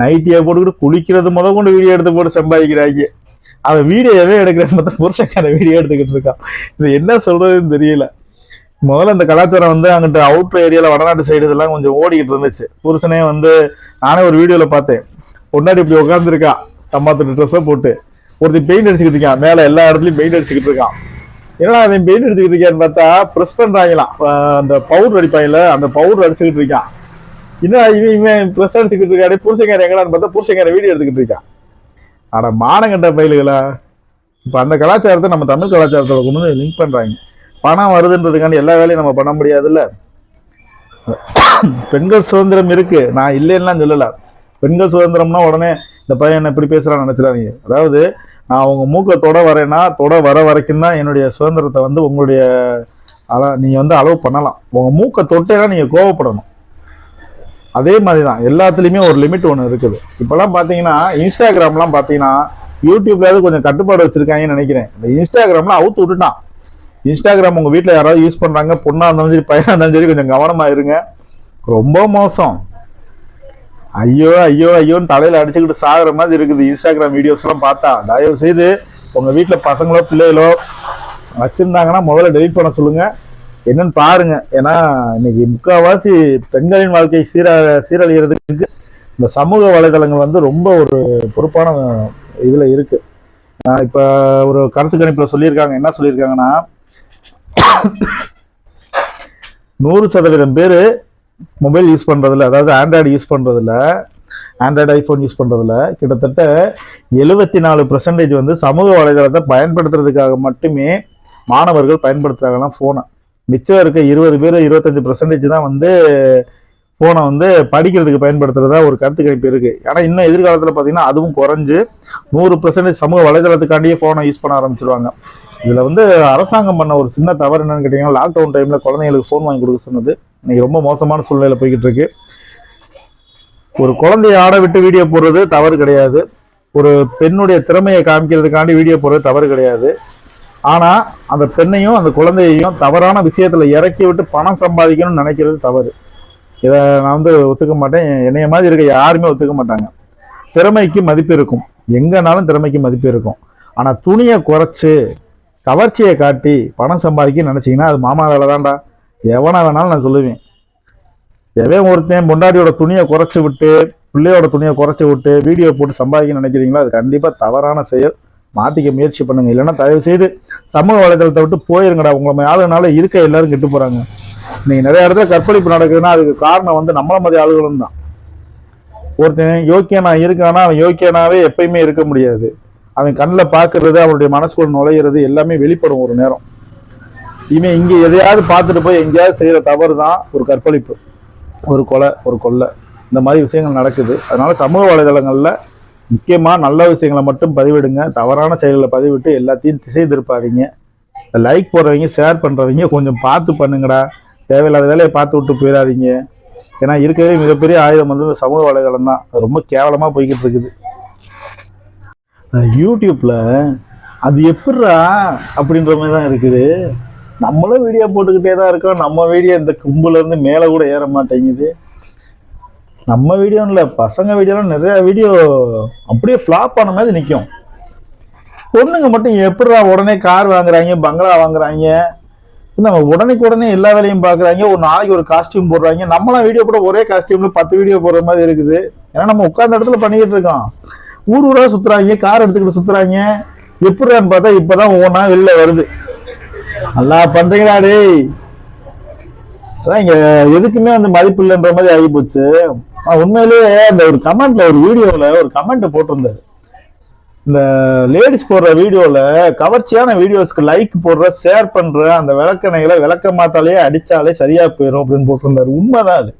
நைட்டியை போட்டுக்கிட்டு குளிக்கிறது முத கொண்டு வீடியோ எடுத்து போட்டு சம்பாதிக்கிறாங்க. அவன் வீடியோ எவே எடுக்கிறேன்னு பார்த்தா புருஷக்கார வீடியோ எடுத்துக்கிட்டு இருக்கான். இது என்ன சொல்றதுன்னு தெரியல. முதல்ல இந்த கலாச்சாரம் வந்து அங்கிட்ட அவுட்டர் ஏரியால வடநாட்டு சைடு இதெல்லாம் கொஞ்சம் ஓடிக்கிட்டு இருந்துச்சு. புருஷனே வந்து நானே ஒரு வீடியோல பார்த்தேன். பொண்டாடி இப்படி உட்காந்துருக்கா தம்மாத்து ட்ரெஸ்ஸை போட்டு, ஒருத்தி பெயிண்ட் அடிச்சுக்கிட்டு இருக்கான், மேல எல்லா இடத்துலயும் பெயிண்ட் அடிச்சுக்கிட்டு இருக்கான். ஏன்னா அவன் பெயிண்ட் அடிச்சுக்கிட்டு இருக்கான்னு பார்த்தா ப்ரெஸ் பண்றாங்களாம், அந்த பவுடர் அடிப்பாங்கல்ல, அந்த பவுடர் அடிச்சுக்கிட்டு இருக்கான். இன்னும் இவன் ப்ரெஸ் அடிச்சுக்கிட்டு இருக்காரு. புருஷக்கார எங்கடான்னு பார்த்தா புருஷக்கார வீடியோ எடுத்துக்கிட்டு இருக்கான். ஆனா மானங்கட்ட பயிலுகளா. இப்ப அந்த கலாச்சாரத்தை நம்ம தமிழ் கலாச்சாரத்தோட கொண்டு வந்து லிங்க் பண்றாங்க. பணம் வருதுன்றதுக்காண்டி எல்லா வேலையும் நம்ம பண்ண முடியாதுல்ல. பெண்கள் சுதந்திரம் இருக்கு, நான் இல்லைன்னா சொல்லல. பெண்கள் சுதந்திரம்னா உடனே இந்த பையன் என்ன இப்படி பேசுறான்னு நினைச்சிடாதீங்க. அதாவது நான் உங்க மூக்க தொட வரேன்னா தொட வர வரைக்கும் தான் என்னுடைய சுதந்திரத்தை வந்து உங்களுடைய நீங்க வந்து அளவு பண்ணலாம். உங்க மூக்க தொட்டேன்னா நீங்க கோவப்படணும். அதே மாதிரிதான் எல்லாத்துலயுமே ஒரு லிமிட் ஒன்று இருக்குது. இப்பெல்லாம் பாத்தீங்கன்னா இன்ஸ்டாகிராம்லாம் பாத்தீங்கன்னா யூடியூப்ல கொஞ்சம் கட்டுப்பாடு வச்சிருக்காங்கன்னு நினைக்கிறேன். இந்த இன்ஸ்டாகிராம்லாம் அவுத்து விட்டுட்டான். இன்ஸ்டாகிராம் உங்க வீட்டுல யாராவது யூஸ் பண்றாங்க, பொண்ணா இருந்தாலும் சரி பையனா இருந்தாலும் சரி, கொஞ்சம் கவனமா இருங்க. ரொம்ப மோசம். ஐயோ ஐயோ ஐயோன்னு தலையில அடிச்சுக்கிட்டு சாகுற மாதிரி இருக்குது இன்ஸ்டாகிராம் வீடியோஸ் எல்லாம் பார்த்தா. தயவு செய்து உங்க வீட்டுல பசங்களோ பிள்ளைகளோ வச்சிருந்தாங்கன்னா முதல்ல டெலிட் பண்ண சொல்லுங்க, என்னன்னு பாருங்க. ஏன்னா இன்னைக்கு முக்கால்வாசி பெண்களின் வாழ்க்கை சீரழிகிறதுக்கு இந்த சமூக வலைதளங்கள் வந்து ரொம்ப ஒரு பொறுப்பான இதுல இருக்கு. இப்ப ஒரு கருத்து கணிப்புல சொல்லியிருக்காங்க. என்ன சொல்லியிருக்காங்கன்னா 100% பேரு மொபைல் யூஸ் பண்றதுல, அதாவது ஆண்ட்ராய்டு யூஸ் பண்றதுல, ஆண்ட்ராய்டு ஐபோன் யூஸ் பண்றதுல கிட்டத்தட்ட 74% வந்து சமூக வலைதளத்தை பயன்படுத்துறதுக்காக மட்டுமே மாணவர்கள் பயன்படுத்துறாங்கன்னா போனை. மிச்சம் இருக்க 20 பேர் 25% தான் வந்து போனை வந்து படிக்கிறதுக்கு பயன்படுத்துறதா ஒரு கருத்து கணிப்பு இருக்கு. ஆனா இன்னும் எதிர்காலத்துல பாத்தீங்கன்னா அதுவும் குறைஞ்சு 100% சமூக வலைதளத்துக்காண்டியே போனை யூஸ் பண்ண ஆரம்பிச்சிருவாங்க. இதுல வந்து அரசாங்கம் பண்ண ஒரு சின்ன தவறு என்னன்னு கேட்டீங்கன்னா, லாக்டவுன் டைம்ல குழந்தைங்களுக்கு போன் வாங்கி கொடுக்க சொன்னது இன்னைக்கு ரொம்ப மோசமான சூழ்நிலை போய்கிட்டு இருக்கு. ஒரு குழந்தைய ஆட விட்டு வீடியோ போடுறது தவறு கிடையாது. ஒரு பெண்ணுடைய திறமையை காமிக்கிறதுக்காண்டி வீடியோ போடுறது தவறு கிடையாது. ஆனா அந்த பெண்ணையும் அந்த குழந்தையையும் தவறான விஷயத்துல இறக்கி விட்டு பணம் சம்பாதிக்கணும்னு நினைக்கிறது தவறு. இதை நான் வந்து ஒத்துக்க மாட்டேன். என்னைய மாதிரி இருக்க யாருமே ஒத்துக்க மாட்டாங்க. திறமைக்கு மதிப்பு இருக்கும், எங்கனாலும் திறமைக்கு மதிப்பு இருக்கும். ஆனா துணியை குறைச்சு கவர்ச்சியை காட்டி பணம் சம்பாதிக்க நினைச்சீங்கன்னா அது மாமா வேலை தான்டா. எவனா வேணாலும் நான் சொல்லுவேன். எவன் ஒருத்தன் பொண்டாட்டியோட துணியை குறைச்சி விட்டு பிள்ளையோட துணியை குறைச்சி விட்டு வீடியோ போட்டு சம்பாதிக்க நினைக்கிறீங்களோ அது கண்டிப்பா தவறான செயல். மாத்திக்க முயற்சி பண்ணுங்க. இல்லைன்னா தயவு செய்து சமூக வலைதளத்தை விட்டு போயிருங்கடா. உங்களை ஆளுனால இருக்க எல்லாரும் கெட்டு போறாங்க. நீங்க நிறைய இடத்துல கற்பழிப்பு நடக்குதுன்னா அதுக்கு காரணம் வந்து நம்மள மாதிரி ஆளுகளும் தான். ஒருத்தன் யோக்கியனா இருக்கானா அவன் யோக்கியனாவே எப்பயுமே இருக்க முடியாது. அவன் கண்ணில் பார்க்கறது, அவனுடைய மனசுக்குள்ள நுழையிறது எல்லாமே வெளிப்படும் ஒரு நேரம். இவன் இங்க எதையாவது பார்த்துட்டு போய் எங்கேயாவது செய்யற தவறு தான் ஒரு கற்பழிப்பு, ஒரு கொலை, ஒரு கொள்ளை, இந்த மாதிரி விஷயங்கள் நடக்குது. அதனால சமூக வலைதளங்கள்ல முக்கியமா நல்ல விஷயங்களை மட்டும் பதிவிடுங்க. தவறான செயல்களை பதிவிட்டு எல்லாத்தையும் திசை திருப்பாதீங்க. லைக் போடுறவங்க ஷேர் பண்றவங்க கொஞ்சம் பார்த்து பண்ணுங்கடா. தேவையில்லாத வேலையை பார்த்து விட்டு போயிடாதீங்க. ஏன்னா இருக்கிறதே மிகப்பெரிய ஆயுதம் வந்து இந்த சமூக வலைதளம் தான். ரொம்ப கேவலமா போய்கிட்டு இருக்குது. யூடியூப்ல அது எப்படிரா அப்படின்ற மாதிரி தான் இருக்குது. நம்மளும் வீடியோ போட்டுக்கிட்டே தான் இருக்கோம். நம்ம வீடியோ இந்த கும்பல இருந்து மேலே கூட ஏற மாட்டேங்குது. நம்ம வீடியோ இல்லை, பசங்க வீடியோலாம் நிறைய வீடியோ அப்படியே ஃப்ளாப் ஆன மாதிரி நிற்கும். பொண்ணுங்க மட்டும் எப்படிரா உடனே கார் வாங்குறாங்க, பங்களா வாங்குறாங்க, நம்ம உடனே எல்லா வேலையும் பாக்குறாங்க. ஒரு நாளைக்கு ஒரு காஸ்டியூம் போடுறாங்க. நம்மளாம் வீடியோ கூட ஒரே காஸ்டியூம்ல 10 வீடியோ போடுற மாதிரி இருக்குது. ஏன்னா நம்ம உட்கார்ந்த இடத்துல பண்ணிக்கிட்டு இருக்கோம். ஊரா சுத்துறாங்க, கார் எடுத்துக்கிட்டு சுத்துறாங்க. எப்படின்னு பார்த்தா இப்பதான் ஒவ்வொன்றா வெளில வருது. நல்லா பண்றீங்களா டேய். அதான் இங்க எதுக்குமே வந்து மதிப்பு இல்லைன்ற மாதிரி ஆகி போச்சு. உண்மையிலேயே அந்த ஒரு கமெண்ட்ல ஒரு வீடியோல ஒரு கமெண்ட் போட்டிருந்தாரு. இந்த லேடிஸ் போடுற வீடியோல கவர்ச்சியான வீடியோஸ்க்கு லைக் போடுற, ஷேர் பண்ற அந்த விளக்கணைகளை விளக்க மாத்தாலே அடிச்சாலே சரியா போயிடும் அப்படின்னு போட்டிருந்தாரு. உண்மைதான் அது.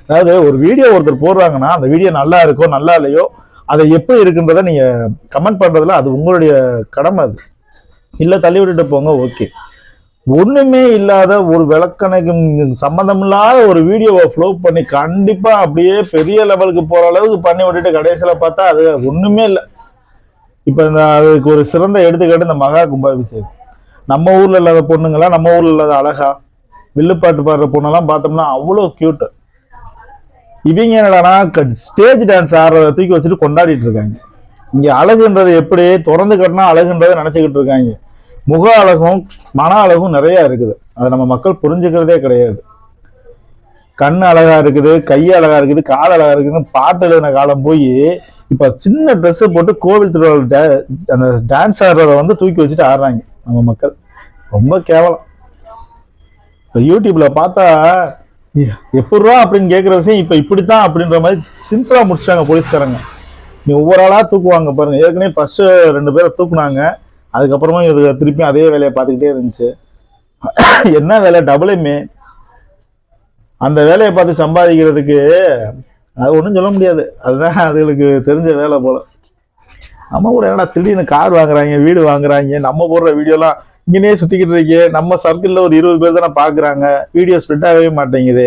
அதாவது ஒரு வீடியோ ஒருத்தர் போடுறாங்கன்னா அந்த வீடியோ நல்லா இருக்கோ நல்லா இல்லையோ அதை எப்படி இருக்குன்றத நீங்க கமெண்ட் பண்றதுல அது உங்களுடைய கடமை. அது இல்ல தள்ளி விட்டுட்டு போங்க, ஓகே. ஒண்ணுமே இல்லாத ஒரு விளக்கணைக்கு சம்பந்தம் இல்லாத ஒரு வீடியோவை ஃப்ளோ பண்ணி கண்டிப்பா அப்படியே பெரிய லெவலுக்கு போற அளவுக்கு பண்ணி விட்டுட்டு கடைசியில பார்த்தா அது ஒண்ணுமே இல்லை. இப்ப இந்த அதுக்கு ஒரு சிறந்த எடுத்துக்காட்டு இந்த மகா கும்பாபிஷேகம். நம்ம ஊர்ல இல்லாத பொண்ணுங்களா, நம்ம ஊர்ல இல்லாத அழகா வில்லுப்பாட்டு பாடுற பொண்ணெல்லாம் பார்த்தோம்னா அவ்வளோ கியூட். இவங்க என்னடானா ஸ்டேஜ் டான்ஸ் ஆடுறத தூக்கி வச்சுட்டு கொண்டாடிட்டு இருக்காங்க. இங்க அழகுன்றது எப்படி திறந்து கட்டினா அழகுன்றதை நினைச்சுக்கிட்டு இருக்காங்க. முக அழகும் மன அழகும் நிறைய இருக்குது, அதை நம்ம மக்கள் புரிஞ்சுக்கிறதே கிடையாது. கண் அழகா இருக்குது, கை அழகா இருக்குது, கால் அழகா இருக்குதுன்னு பாட்டு எழுதின காலம் போய் இப்ப சின்ன ட்ரெஸ் போட்டு கோவில் திருவிழா அந்த டான்ஸ் ஆடுறத வந்து தூக்கி வச்சுட்டு ஆடுறாங்க நம்ம மக்கள். ரொம்ப கேவலம். இப்ப யூடியூப்ல பார்த்தா எப்படிரா அப்படின்னு கேட்குற விஷயம் இப்ப இப்படித்தான் அப்படின்ற மாதிரி சிம்பிளா முடிச்சிட்டாங்க போலீஸ்காரங்க. நீ ஒவ்வொரு ஆளா தூக்குவாங்க பாருங்க. ஏற்கனவே ஃபர்ஸ்ட் 2 பேரை தூக்குனாங்க, அதுக்கப்புறமா இது திருப்பியும் அதே வேலையை பார்த்துக்கிட்டே இருந்துச்சு. என்ன வேலை? டபுளுமே அந்த வேலையை பார்த்து சம்பாதிக்கிறதுக்கு அது ஒன்றும் சொல்ல முடியாது. அதுதான் அதுகளுக்கு தெரிஞ்ச வேலை போல. நம்ம கூட என்னடா திடீர்னு கார் வாங்குறாங்க, வீடு வாங்குறாங்க, நம்ம போடுற வீடியோலாம் இங்கேயே சுத்திக்கிட்டு இருக்கே, நம்ம சர்க்கிள்ல ஒரு 20 பேர் தானே பாக்குறாங்க, வீடியோ ஸ்ப்ரெட் ஆகவே மாட்டேங்குது.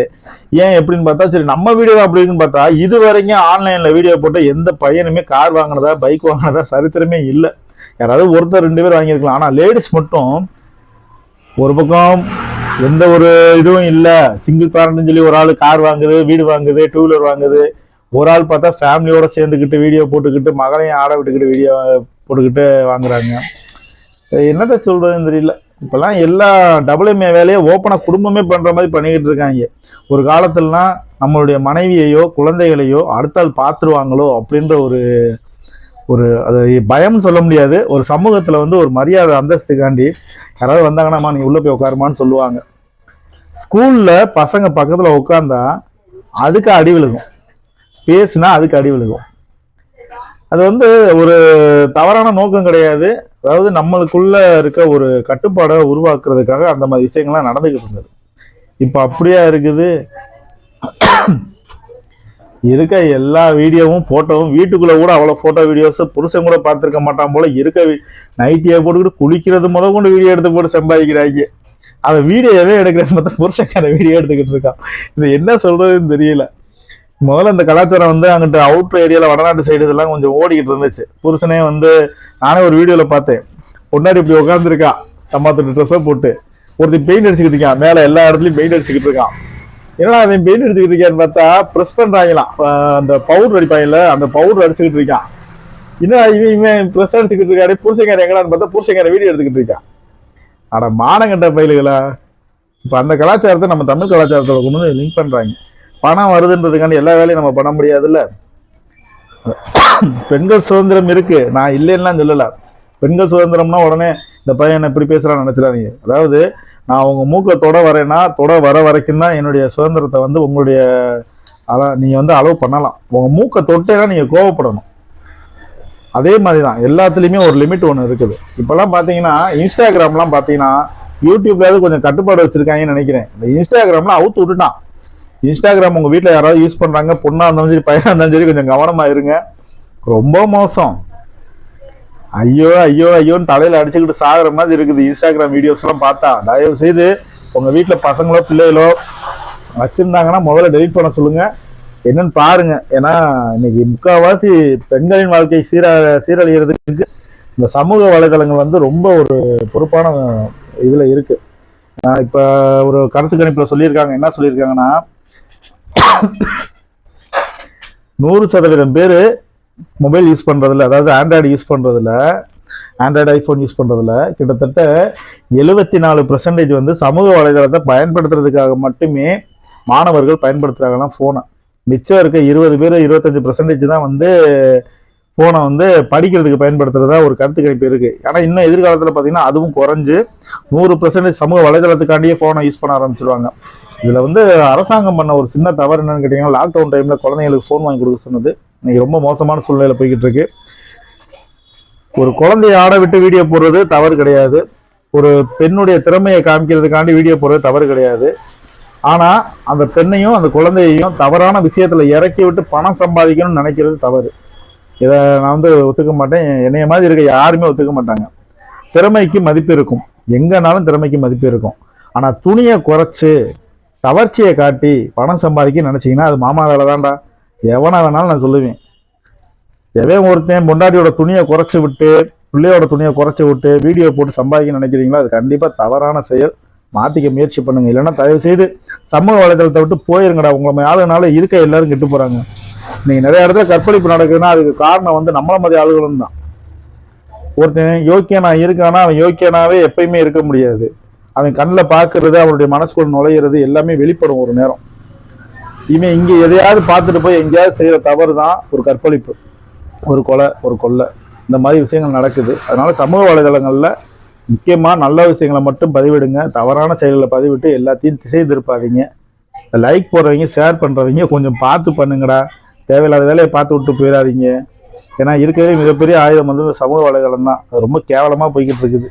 ஏன் எப்படின்னு பார்த்தா சரி நம்ம வீடியோ அப்படின்னு பார்த்தா இது வரைக்கும் ஆன்லைன்ல வீடியோ போட்ட எந்த பையனுமே கார் வாங்கினதா பைக் வாங்கினதா சரித்திரமே இல்லை. யாராவது ஒருத்தர் 2 பேர் வாங்கியிருக்கலாம். ஆனா லேடிஸ் மட்டும் ஒரு பக்கம் எந்த ஒரு இதுவும் இல்லை, சிங்கிள் பேரண்ட்னு சொல்லி ஒரு ஆள் கார் வாங்குது, வீடு வாங்குது, 2 வீலர் வாங்குது. ஒரு ஆள் பார்த்தா ஃபேமிலியோட சேர்ந்துக்கிட்டு வீடியோ போட்டுக்கிட்டு மகளையும் ஆட விட்டுக்கிட்டு வீடியோ போட்டுக்கிட்டு வாங்குறாங்க. என்னத்த சொல்றதுன்னு தெரியல. இப்பெல்லாம் எல்லா டபுள்எம்ஏ வேலையை ஓப்பனா குடும்பமே பண்ற மாதிரி பண்ணிக்கிட்டு இருக்காங்க. ஒரு காலத்துலலாம் நம்மளுடைய மனைவியையோ குழந்தைகளையோ அடுத்தால் பார்த்துருவாங்களோ அப்படின்ற ஒரு ஒரு அது பயம்னு சொல்ல முடியாது, ஒரு சமூகத்துல வந்து ஒரு மரியாதை அந்தஸ்துக்காண்டி யாராவது வந்தாங்கன்னா நீ உள்ள போய் உட்காருமான்னு சொல்லுவாங்க. ஸ்கூல்ல பசங்க பக்கத்துல உட்காந்தா அதுக்கு அடி விழுகும், பேசுனா அதுக்கு அடி விழுகும். அது வந்து ஒரு தவறான நோக்கம் கிடையாது. அதாவது நம்மளுக்குள்ள இருக்க ஒரு கட்டுப்பாடை உருவாக்குறதுக்காக அந்த மாதிரி விஷயங்கள்லாம் நடந்துகிட்டு இருந்தது. இப்ப அப்படியா இருக்குது? இருக்க எல்லா வீடியோவும் போட்டோவும் வீட்டுக்குள்ள கூட அவ்வளவு போட்டோ வீடியோஸ் புருஷன் கூட பார்த்திருக்க மாட்டான் போல. இருக்க நைட்டியை போட்டுக்கிட்டு குளிக்கிறது முதல் கொண்டு வீடியோ எடுத்து போட்டு சம்பாதிக்கிறாங்க. அதை வீடியோவே எடுக்கிறேன்னு பார்த்தா புருஷக்கார வீடியோ எடுத்துக்கிட்டு இருக்கான். இது என்ன சொல்றதுன்னு தெரியல. முதல்ல இந்த கலாச்சாரம் வந்து அங்கிட்ட அவுட்டர் ஏரியால வடநாட்டு சைடு இதெல்லாம் கொஞ்சம் ஓடிக்கிட்டு இருந்துச்சு. புருஷனே வந்து நானே ஒரு வீடியோல பார்த்தேன், பொண்டாடி இப்படி உட்காந்துருக்கா தம்மாத்து ட்ரெஸ்ஸை போட்டு, ஒருத்தி பெயிண்ட் அடிச்சுக்கிட்டு இருக்கான், மேல எல்லா இடத்துலயும் பெயிண்ட் அடிச்சுக்கிட்டு இருக்கான். என்னடா அவன் பெயிண்ட் அடிச்சுக்கிட்டு இருக்கான்னு பார்த்தா ப்ரெஸ் பண்றாங்களாம், அந்த பவுடர் அடிப்பாங்கல்ல அந்த பவுடர் அடிச்சுக்கிட்டு இருக்கான். என்னடா இவன் ப்ரெஸ் அடிச்சுக்கிட்டு இருக்காரு, புருஷங்கார எங்கடான்னு பார்த்தா புருஷங்கார வீடியோ எடுத்துக்கிட்டு இருக்கான். ஆனா மானங்கட்ட பயிலுகளா. இப்ப அந்த கலாச்சாரத்தை நம்ம தமிழ் கலாச்சாரத்தை கொண்டு வந்து லிங்க் பண்றாங்க. பணம் வருதுன்றதுக்காண்டி எல்லா வேலையும் நம்ம பண்ண முடியாதுல்ல. பெண்கள் சுதந்திரம் இருக்கு, நான் இல்லைன்னா சொல்லல. பெண்கள் சுதந்திரம்னா உடனே இந்த பையன் எப்படி பேசுறான்னு நினைச்சிடாதீங்க. அதாவது நான் உங்க மூக்க தொட வரேன்னா தொட வர வரைக்கும் தான் என்னுடைய சுதந்திரத்தை வந்து உங்களுடைய நீங்க வந்து அலோவ் பண்ணலாம். உங்க மூக்க தொட்டேன்னா நீங்க கோவப்படணும். அதே மாதிரிதான் எல்லாத்துலயுமே ஒரு லிமிட் ஒன்று இருக்குது. இப்பெல்லாம் பாத்தீங்கன்னா இன்ஸ்டாகிராம்லாம் பாத்தீங்கன்னா யூடியூப்லயாவது கொஞ்சம் கட்டுப்பாடு வச்சிருக்காங்கன்னு நினைக்கிறேன். இந்த இன்ஸ்டாகிராம்லாம் அவுத்து விட்டுட்டான். இன்ஸ்டாகிராம் உங்க வீட்டுல யாராவது யூஸ் பண்றாங்க, பொண்ணா இருந்தாலும் சரி பையனா இருந்தாலும் சரி கொஞ்சம் கவனமா இருங்க. ரொம்ப மோசம். ஐயோ ஐயோ ஐயோன்னு தலையில அடிச்சுக்கிட்டு சாகுற மாதிரி இருக்குது இன்ஸ்டாகிராம் வீடியோஸ் எல்லாம் பார்த்தா. தயவு செய்து உங்க வீட்டுல பசங்களோ பிள்ளைகளோ வச்சிருந்தாங்கன்னா முதல்ல டெலிட் பண்ண சொல்லுங்க, என்னன்னு பாருங்க. ஏன்னா இன்னைக்கு முக்கால்வாசி பெண்களின் வாழ்க்கை சீரழிகிறதுக்கு இந்த சமூக வலைதளங்கள் வந்து ரொம்ப ஒரு பொறுப்பான இதுல இருக்கு. இப்ப ஒரு கருத்து கணிப்புல சொல்லியிருக்காங்க. என்ன சொல்லியிருக்காங்கன்னா 100% பேரு மொபைல் யூஸ் பண்றதுல, அதாவது ஆண்ட்ராய்டு யூஸ் பண்றதுல, ஆண்ட்ராய்டு ஐபோன் யூஸ் பண்றதுல கிட்டத்தட்ட 74% வந்து சமூக வலைதளத்தை பயன்படுத்துறதுக்காக மட்டுமே மாணவர்கள் பயன்படுத்துறாங்களாம் போனை. மிச்சம் இருக்க 20 பேர் 25% தான் வந்து போனை வந்து படிக்கிறதுக்கு பயன்படுத்துறதா ஒரு கருத்து கணிப்பு இருக்கு. ஆனா இன்னும் எதிர்காலத்துல பாத்தீங்கன்னா அதுவும் குறைஞ்சு 100% சமூக வலைதளத்துக்காண்டியே போனை யூஸ் பண்ண ஆரம்பிச்சிருவாங்க. இதுல வந்து அரசாங்கம் பண்ண ஒரு சின்ன தவறு என்னன்னு கேட்டீங்கன்னா, லாக்டவுன் டைம்ல குழந்தைங்களுக்கு போன் வாங்கி கொடுக்க சொன்னது இன்னைக்கு ரொம்ப மோசமான சூழ்நிலையில போய்கிட்டு இருக்கு. ஒரு குழந்தைய ஆட விட்டு வீடியோ போடுறது தவறு கிடையாது, ஒரு பெண்ணுடைய திறமையை காமிக்கிறதுக்காண்டி வீடியோ போடுறது தவறு கிடையாது. ஆனா அந்த பெண்ணையும் அந்த குழந்தையையும் தவறான விஷயத்துல இறக்கி விட்டு பணம் சம்பாதிக்கணும்னு நினைக்கிறது தவறு. இதை நான் வந்து ஒத்துக்க மாட்டேன். என்னைய மாதிரி இருக்க யாருமே ஒத்துக்க மாட்டாங்க. திறமைக்கு மதிப்பு இருக்கும், எங்கனாலும் திறமைக்கு மதிப்பு இருக்கும். ஆனா துணியை குறைச்சு கவர்ச்சியை காட்டி பணம் சம்பாதிக்க நினைச்சீங்கன்னா அது மாமா வேலை தான்டா. எவனா வேணாலும் நான் சொல்லுவேன். எவன் ஒருத்தன் பொண்டாட்டியோட துணியை குறைச்சி விட்டு பிள்ளையோட துணியை குறைச்சி விட்டு வீடியோ போட்டு சம்பாதிக்க நினைக்கிறீங்களோ அது கண்டிப்பா தவறான செயல். மாற்றிக்க முயற்சி பண்ணுங்க. இல்லைன்னா தயவு செய்து சமூக வலைதளத்தை விட்டு போயிருங்கடா. உங்களை ஆளுனால இருக்க எல்லாரும் கெட்டு போகிறாங்க. நீங்கள் நிறைய இடத்துல கற்பழிப்பு நடக்குதுன்னா அதுக்கு காரணம் வந்து நம்மள மாதிரி ஆளுகளும் தான். ஒருத்தன் யோக்கியனா இருக்கானா அவன் யோக்கியனாவே எப்பயுமே இருக்க முடியாது. அவன் கண்ணில் பார்க்கறது, அவனுடைய மனசுக்குள்ள நுழையிறது எல்லாமே வெளிப்படும் ஒரு நேரம். இவன் இங்கே எதையாவது பார்த்துட்டு போய் எங்கேயாவது செய்கிற தவறு தான் ஒரு கற்பழிப்பு, ஒரு கொலை, ஒரு கொள்ளை, இந்த மாதிரி விஷயங்கள் நடக்குது. அதனால சமூக வலைதளங்களில் முக்கியமாக நல்ல விஷயங்களை மட்டும் பதிவிடுங்க. தவறான செயல்களை பதிவிட்டு எல்லாத்தையும் திசை திருப்பாதீங்க. லைக் போடுறவங்க, ஷேர் பண்ணுறவங்க கொஞ்சம் பார்த்து பண்ணுங்கடா. தேவையில்லாத வேலையை பார்த்து விட்டு போயிடாதீங்க. ஏன்னா இருக்கிறதே மிகப்பெரிய ஆயுதம் வந்து இந்த சமூக வலைதளம் தான். அது ரொம்ப கேவலமாக போய்கிட்டு இருக்குது.